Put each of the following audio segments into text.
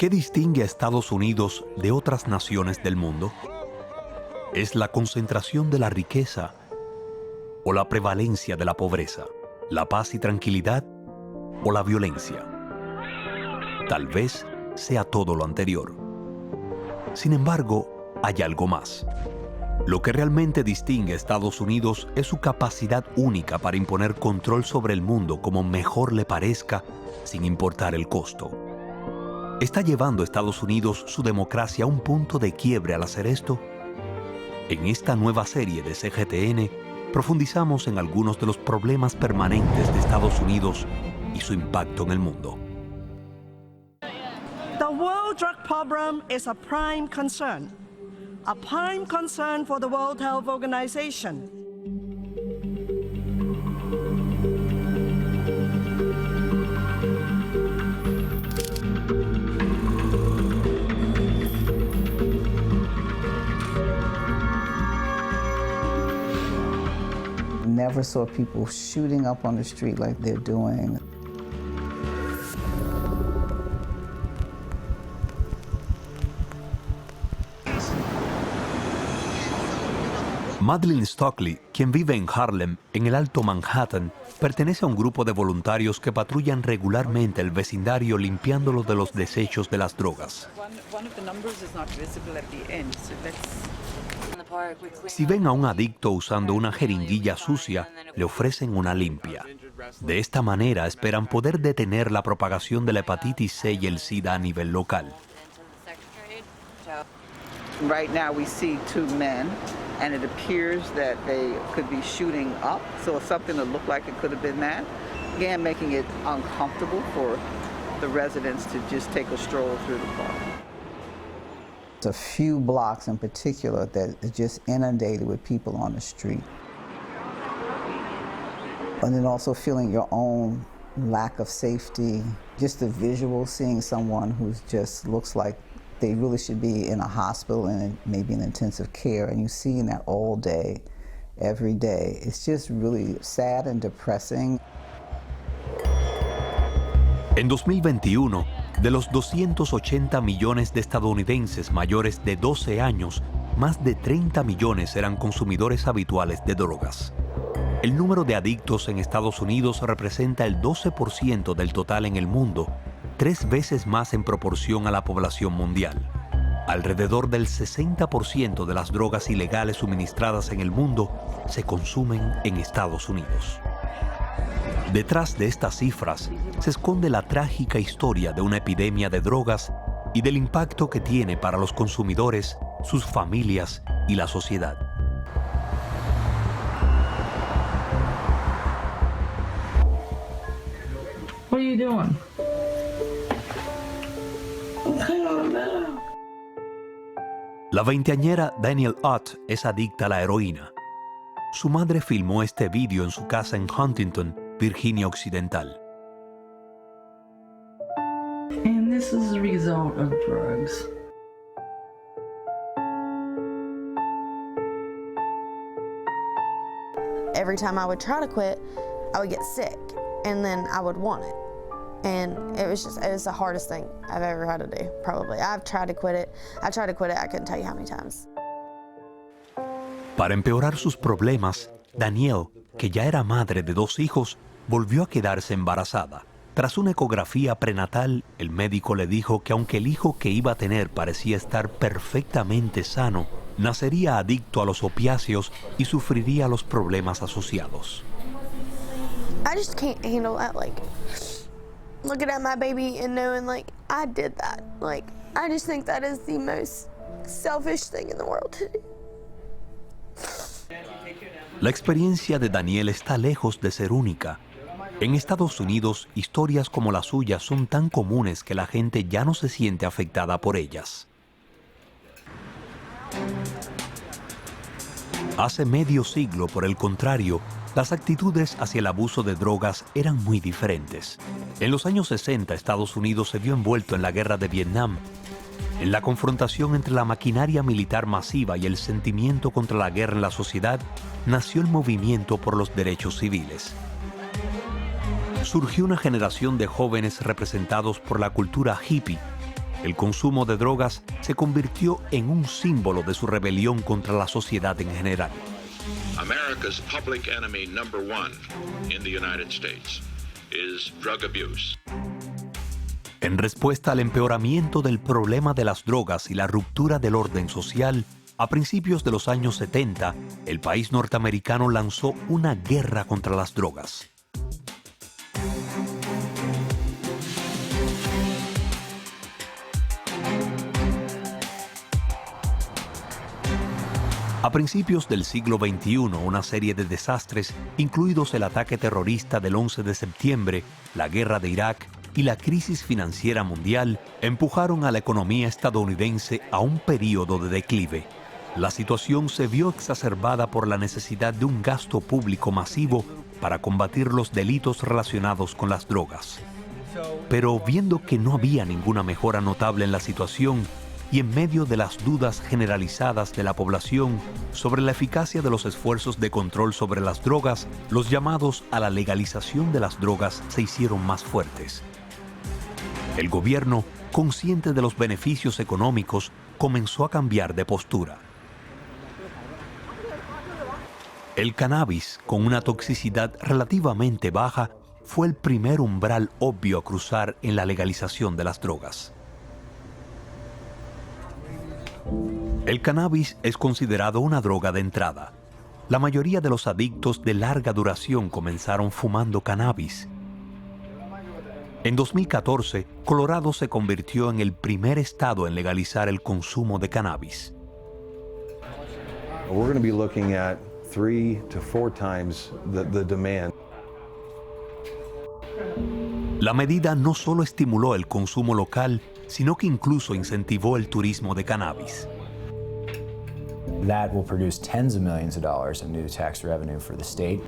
¿Qué distingue a Estados Unidos de otras naciones del mundo? ¿Es la concentración de la riqueza o la prevalencia de la pobreza? ¿La paz y tranquilidad o la violencia? Tal vez sea todo lo anterior. Sin embargo, hay algo más. Lo que realmente distingue a Estados Unidos es su capacidad única para imponer control sobre el mundo como mejor le parezca, sin importar el costo. ¿Está llevando a Estados Unidos su democracia a un punto de quiebre al hacer esto? En esta nueva serie de CGTN, profundizamos en algunos de los problemas permanentes de Estados Unidos y su impacto en el mundo. The world drug problem is a prime concern for the World Health Organization. Never saw people shooting up on the street like they're doing. Madeleine Stockley, quien vive en Harlem, en el Alto Manhattan, pertenece a un grupo de voluntarios que patrullan regularmente el vecindario limpiándolo de los desechos de las drogas. Si ven a un adicto usando una jeringuilla sucia, le ofrecen una limpia. De esta manera esperan poder detener la propagación de la hepatitis C y el SIDA a nivel local. Right now we see two men, and it appears that they could be shooting up, so it's something that looked like it could have been that. Again, making it uncomfortable for the residents to just take a stroll through the park. A few blocks in particular that are just inundated with people on the street. And then also feeling your own lack of safety, just the visual, seeing someone who just looks like they really should be in a hospital and maybe in intensive care, and you're seeing that all day, every day. It's just really sad and depressing. En 2021, de los 280 millones de estadounidenses mayores de 12 años, más de 30 millones eran consumidores habituales de drogas. El número de adictos en Estados Unidos representa el 12% del total en el mundo, 3 veces más en proporción a la población mundial. Alrededor del 60% de las drogas ilegales suministradas en el mundo se consumen en Estados Unidos. Detrás de estas cifras se esconde la trágica historia de una epidemia de drogas y del impacto que tiene para los consumidores, sus familias y la sociedad. What are you doing? La veinteañera Danielle Ott es adicta a la heroína. Su madre filmó este vídeo en su casa en Huntington, Virginia Occidental. And this is a result of drugs. Every time I would try to quit, I would get sick, and then I would want it. And it was the hardest thing I've ever had to do, probably. I've tried to quit it. I couldn't tell you how many times. Para empeorar sus problemas, Danielle, que ya era madre de 2 hijos, volvió a quedarse embarazada. Tras una ecografía prenatal, el médico le dijo que aunque el hijo que iba a tener parecía estar perfectamente sano, nacería adicto a los opiáceos y sufriría los problemas asociados. I just can't handle that, looking at my baby and knowing, I did that. I just think that is the most selfish thing in the world to do. La experiencia de Danielle está lejos de ser única. En Estados Unidos, historias como la suya son tan comunes que la gente ya no se siente afectada por ellas. Hace medio siglo, por el contrario, las actitudes hacia el abuso de drogas eran muy diferentes. En los años 60, Estados Unidos se vio envuelto en la guerra de Vietnam. En la confrontación entre la maquinaria militar masiva y el sentimiento contra la guerra en la sociedad, nació el movimiento por los derechos civiles. Surgió una generación de jóvenes representados por la cultura hippie, el consumo de drogas se convirtió en un símbolo de su rebelión contra la sociedad en general. America's public enemy number one in the United States is drug abuse. En respuesta al empeoramiento del problema de las drogas y la ruptura del orden social, a principios de los años 70, el país norteamericano lanzó una guerra contra las drogas. A principios del siglo XXI, una serie de desastres, incluidos el ataque terrorista del 11 de septiembre, la guerra de Irak y la crisis financiera mundial, empujaron a la economía estadounidense a un período de declive. La situación se vio exacerbada por la necesidad de un gasto público masivo para combatir los delitos relacionados con las drogas. Pero viendo que no había ninguna mejora notable en la situación, y en medio de las dudas generalizadas de la población sobre la eficacia de los esfuerzos de control sobre las drogas, los llamados a la legalización de las drogas se hicieron más fuertes. El gobierno, consciente de los beneficios económicos, comenzó a cambiar de postura. El cannabis, con una toxicidad relativamente baja, fue el primer umbral obvio a cruzar en la legalización de las drogas. El cannabis es considerado una droga de entrada. La mayoría de los adictos de larga duración comenzaron fumando cannabis. En 2014, Colorado se convirtió en el primer estado en legalizar el consumo de cannabis. We're going to be looking at 3 to 4 times the demand. La medida no solo estimuló el consumo local, sino que incluso incentivó el turismo de cannabis. That will produce tens of millions of dollars in new tax revenue for the state.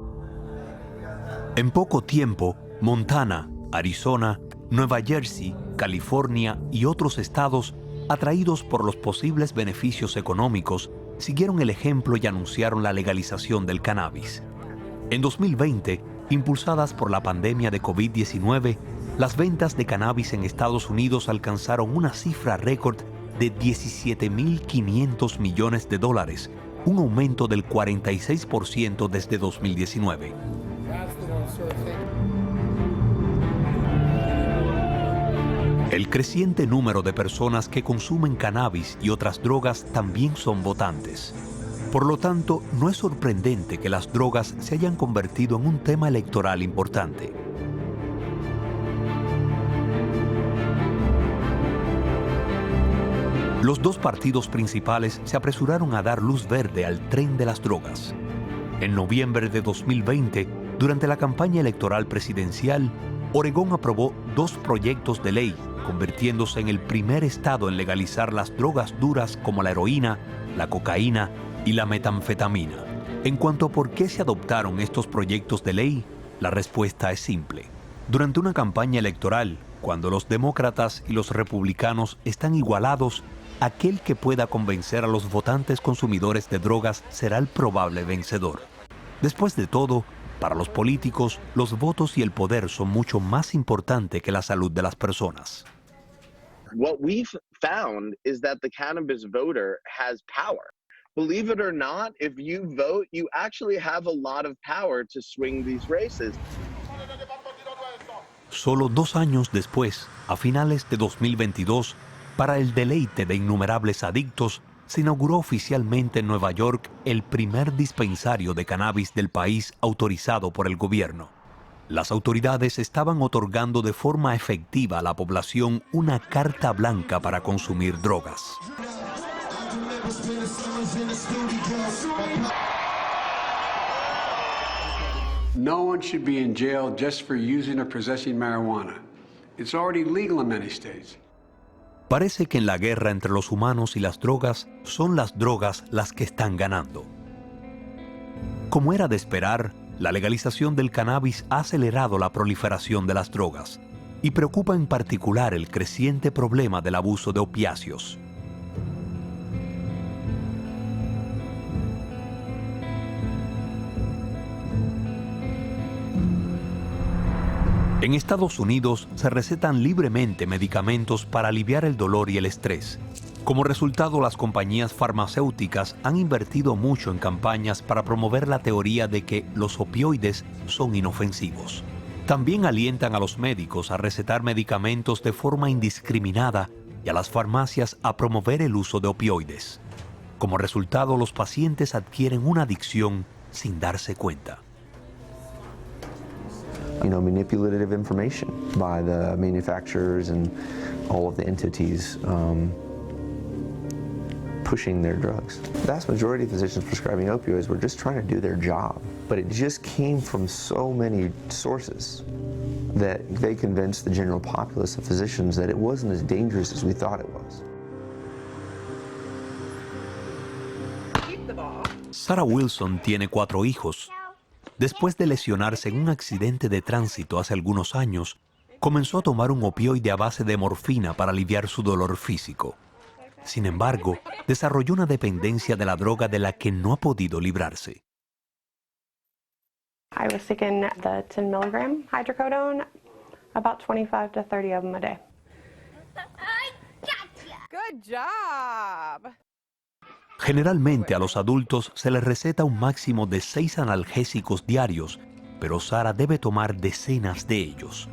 En poco tiempo, Montana, Arizona, Nueva Jersey, California y otros estados, atraídos por los posibles beneficios económicos, siguieron el ejemplo y anunciaron la legalización del cannabis. En 2020, impulsadas por la pandemia de COVID-19, las ventas de cannabis en Estados Unidos alcanzaron una cifra récord de $17.500 millones, un aumento del 46% desde 2019. El creciente número de personas que consumen cannabis y otras drogas también son votantes. Por lo tanto, no es sorprendente que las drogas se hayan convertido en un tema electoral importante. Los dos partidos principales se apresuraron a dar luz verde al tren de las drogas. En noviembre de 2020, durante la campaña electoral presidencial, Oregón aprobó 2 proyectos de ley, convirtiéndose en el primer estado en legalizar las drogas duras como la heroína, la cocaína y la metanfetamina. En cuanto a por qué se adoptaron estos proyectos de ley, la respuesta es simple. Durante una campaña electoral, cuando los demócratas y los republicanos están igualados, aquel que pueda convencer a los votantes consumidores de drogas será el probable vencedor. Después de todo, para los políticos, los votos y el poder son mucho más importantes que la salud de las personas. What we've found is that the cannabis voter has power. Believe it or not, if you vote, you actually have a lot of power to swing these races. Solo 2 años después, a finales de 2022, para el deleite de innumerables adictos, se inauguró oficialmente en Nueva York el primer dispensario de cannabis del país autorizado por el gobierno. Las autoridades estaban otorgando de forma efectiva a la población una carta blanca para consumir drogas. No one should be in jail just for using or possessing marijuana. It's already legal in many states. Parece que en la guerra entre los humanos y las drogas, son las drogas las que están ganando. Como era de esperar, la legalización del cannabis ha acelerado la proliferación de las drogas y preocupa en particular el creciente problema del abuso de opiáceos. En Estados Unidos se recetan libremente medicamentos para aliviar el dolor y el estrés. Como resultado, las compañías farmacéuticas han invertido mucho en campañas para promover la teoría de que los opioides son inofensivos. También alientan a los médicos a recetar medicamentos de forma indiscriminada y a las farmacias a promover el uso de opioides. Como resultado, los pacientes adquieren una adicción sin darse cuenta. Manipulative information by the manufacturers and all of the entities pushing their drugs. The vast majority of physicians prescribing opioids were just trying to do their job, but it just came from so many sources that they convinced the general populace of physicians that it wasn't as dangerous as we thought it was. Sarah Wilson tiene 4 hijos. Después de lesionarse en un accidente de tránsito hace algunos años, comenzó a tomar un opioide a base de morfina para aliviar su dolor físico. Sin embargo, desarrolló una dependencia de la droga de la que no ha podido librarse. I was taking the 10 milligram hydrocodone, about 25 to 30 of them a day. Good job. Generalmente a los adultos se les receta un máximo de 6 analgésicos diarios, pero Sarah debe tomar decenas de ellos.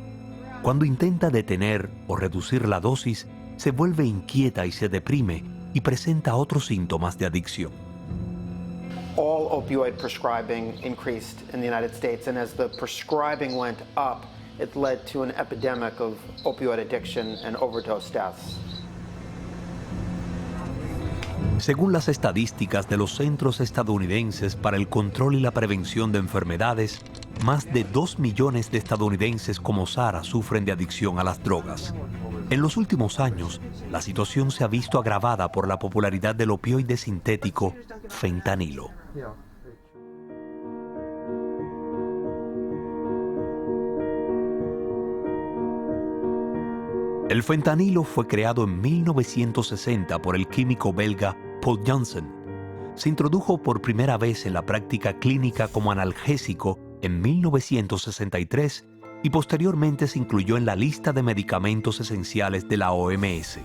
Cuando intenta detener o reducir la dosis, se vuelve inquieta y se deprime y presenta otros síntomas de adicción. All opioid prescribing increased in the United States, and as the prescribing went up, it led to an epidemic of opioid addiction and overdose deaths. Según las estadísticas de los Centros Estadounidenses para el Control y la Prevención de Enfermedades, más de 2 millones de estadounidenses como Sarah sufren de adicción a las drogas. En los últimos años, la situación se ha visto agravada por la popularidad del opioide sintético fentanilo. El fentanilo fue creado en 1960 por el químico belga Paul Janssen. Se introdujo por primera vez en la práctica clínica como analgésico en 1963 y posteriormente se incluyó en la lista de medicamentos esenciales de la OMS.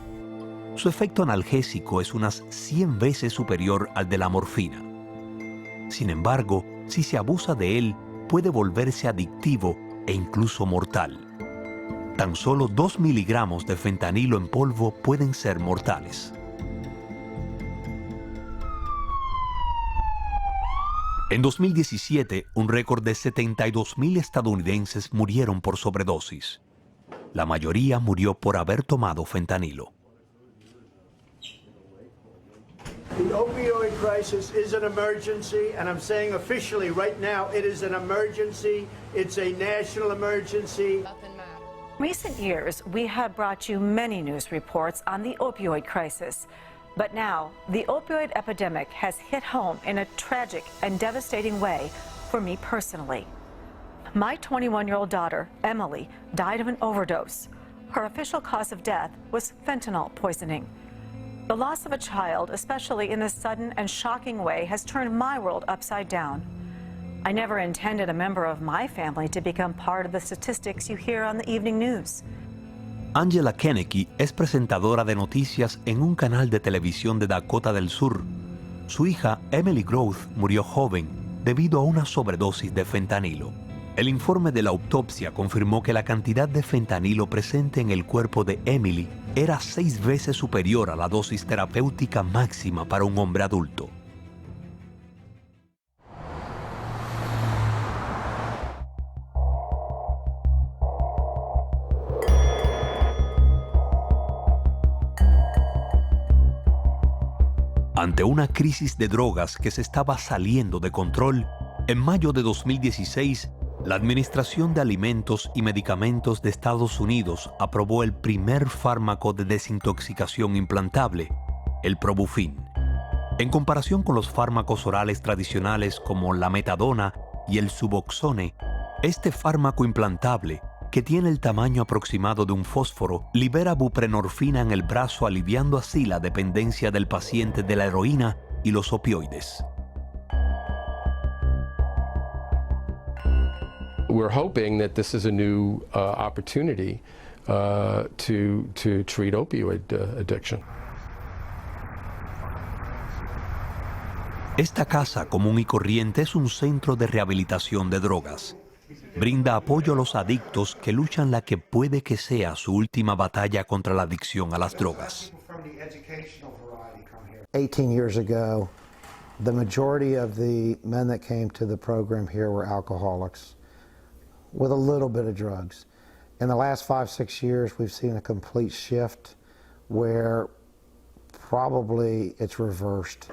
Su efecto analgésico es unas 100 veces superior al de la morfina. Sin embargo, si se abusa de él, puede volverse adictivo e incluso mortal. Tan solo 2 miligramos de fentanilo en polvo pueden ser mortales. En 2017, un récord de 72,000 estadounidenses murieron por sobredosis. La mayoría murió por haber tomado fentanilo. The opioid crisis is an emergency, and I'm saying officially right now, it is an emergency. It's a national emergency. In recent years, we have brought you many news reports on the opioid crisis. But now, the opioid epidemic has hit home in a tragic and devastating way for me personally. My 21-year-old daughter, Emily, died of an overdose. Her official cause of death was fentanyl poisoning. The loss of a child, especially in this sudden and shocking way, has turned my world upside down. I never intended a member of my family to become part of the statistics you hear on the evening news. Angela Kennecke es presentadora de noticias en un canal de televisión de Dakota del Sur. Su hija, Emily Growth, murió joven debido a una sobredosis de fentanilo. El informe de la autopsia confirmó que la cantidad de fentanilo presente en el cuerpo de Emily era 6 veces superior a la dosis terapéutica máxima para un hombre adulto. Ante una crisis de drogas que se estaba saliendo de control, en mayo de 2016, la Administración de Alimentos y Medicamentos de Estados Unidos aprobó el primer fármaco de desintoxicación implantable, el Probufin. En comparación con los fármacos orales tradicionales como la metadona y el Suboxone, este fármaco implantable, que tiene el tamaño aproximado de un fósforo, libera buprenorfina en el brazo, aliviando así la dependencia del paciente de la heroína y los opioides. we're hoping that this is a new opportunity to treat opioid addiction. Esta casa común y corriente es un centro de rehabilitación de drogas. Brinda apoyo a los adictos que luchan la que puede que sea su última batalla contra la adicción a las drogas. 18 years ago, the majority of the men that came to the program here were alcoholics with a little bit of drugs. In the last 5-6 years, we've seen a complete shift where probably it's reversed.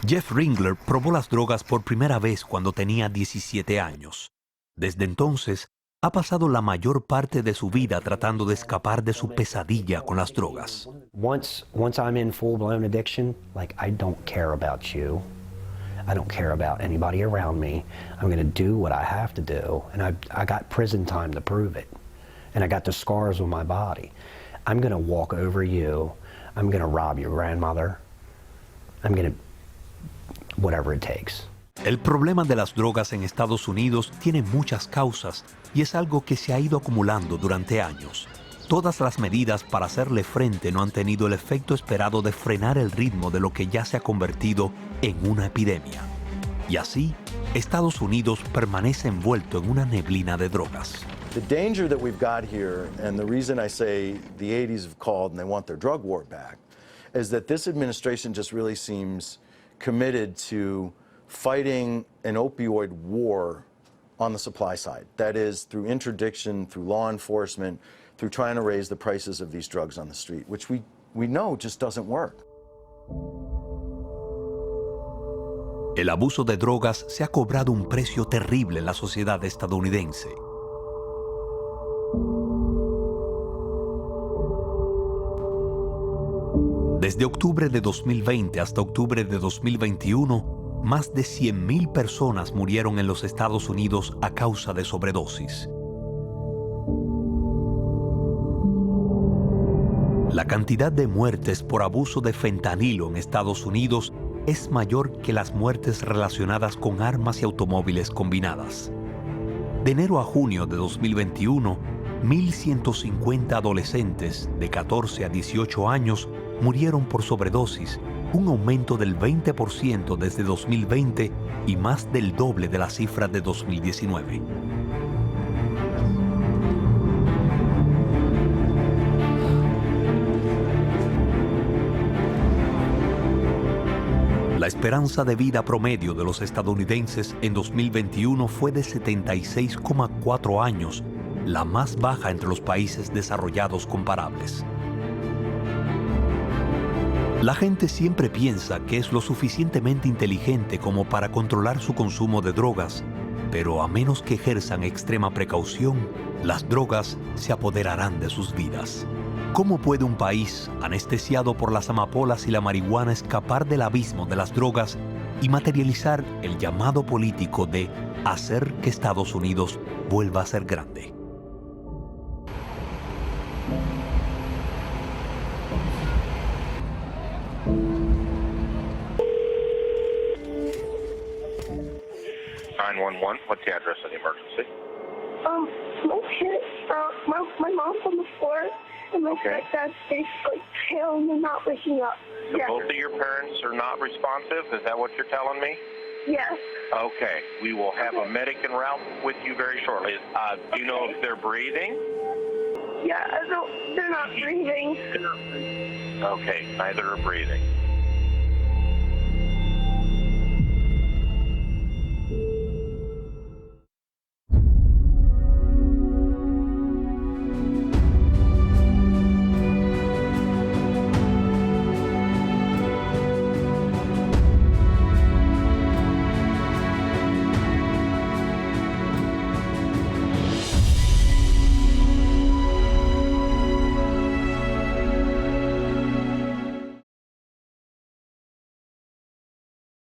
Jeff Ringler probó las drogas por primera vez cuando tenía 17 años. Desde entonces, ha pasado la mayor parte de su vida tratando de escapar de su pesadilla con las drogas. Once I'm in full-blown addiction, like, I don't care about you. I don't care about anybody around me. I'm going to do what I have to do, and I got prison time to prove it. And I got the scars on my body. I'm going to walk over you. I'm going to rob your grandmother. I'm going to, whatever it takes. El problema de las drogas en Estados Unidos tiene muchas causas y es algo que se ha ido acumulando durante años. Todas las medidas para hacerle frente no han tenido el efecto esperado de frenar el ritmo de lo que ya se ha convertido en una epidemia. Y así, Estados Unidos permanece envuelto en una neblina de drogas. The danger that we've got here, and the reason I say the 80s have called and they want their drug war back, is that this administration just really seems committed to fighting an opioid war on the supply side. That is, through interdiction, through law enforcement, through trying to raise the prices of these drugs on the street, which we know just doesn't work. El abuso de drogas se ha cobrado un precio terrible en la sociedad estadounidense. Desde octubre de 2020 hasta octubre de 2021, más de 100,000 personas murieron en los Estados Unidos a causa de sobredosis. La cantidad de muertes por abuso de fentanilo en Estados Unidos es mayor que las muertes relacionadas con armas y automóviles combinadas. De enero a junio de 2021, 1,150 adolescentes de 14 a 18 años murieron por sobredosis, un aumento del 20% desde 2020 y más del doble de la cifra de 2019. La esperanza de vida promedio de los estadounidenses en 2021 fue de 76,4 años, la más baja entre los países desarrollados comparables. La gente siempre piensa que es lo suficientemente inteligente como para controlar su consumo de drogas, pero a menos que ejerzan extrema precaución, las drogas se apoderarán de sus vidas. ¿Cómo puede un país anestesiado por las amapolas y la marihuana escapar del abismo de las drogas y materializar el llamado político de hacer que Estados Unidos vuelva a ser grande? What's the address of the emergency? My mom's on the floor, and my dad's face like pale and they're not waking up. So both of your parents are not responsive? Is that what you're telling me? Yes. Okay. We will have a medic en route with you very shortly. Do you know if they're breathing? Yeah, they're not breathing. Okay, neither are breathing.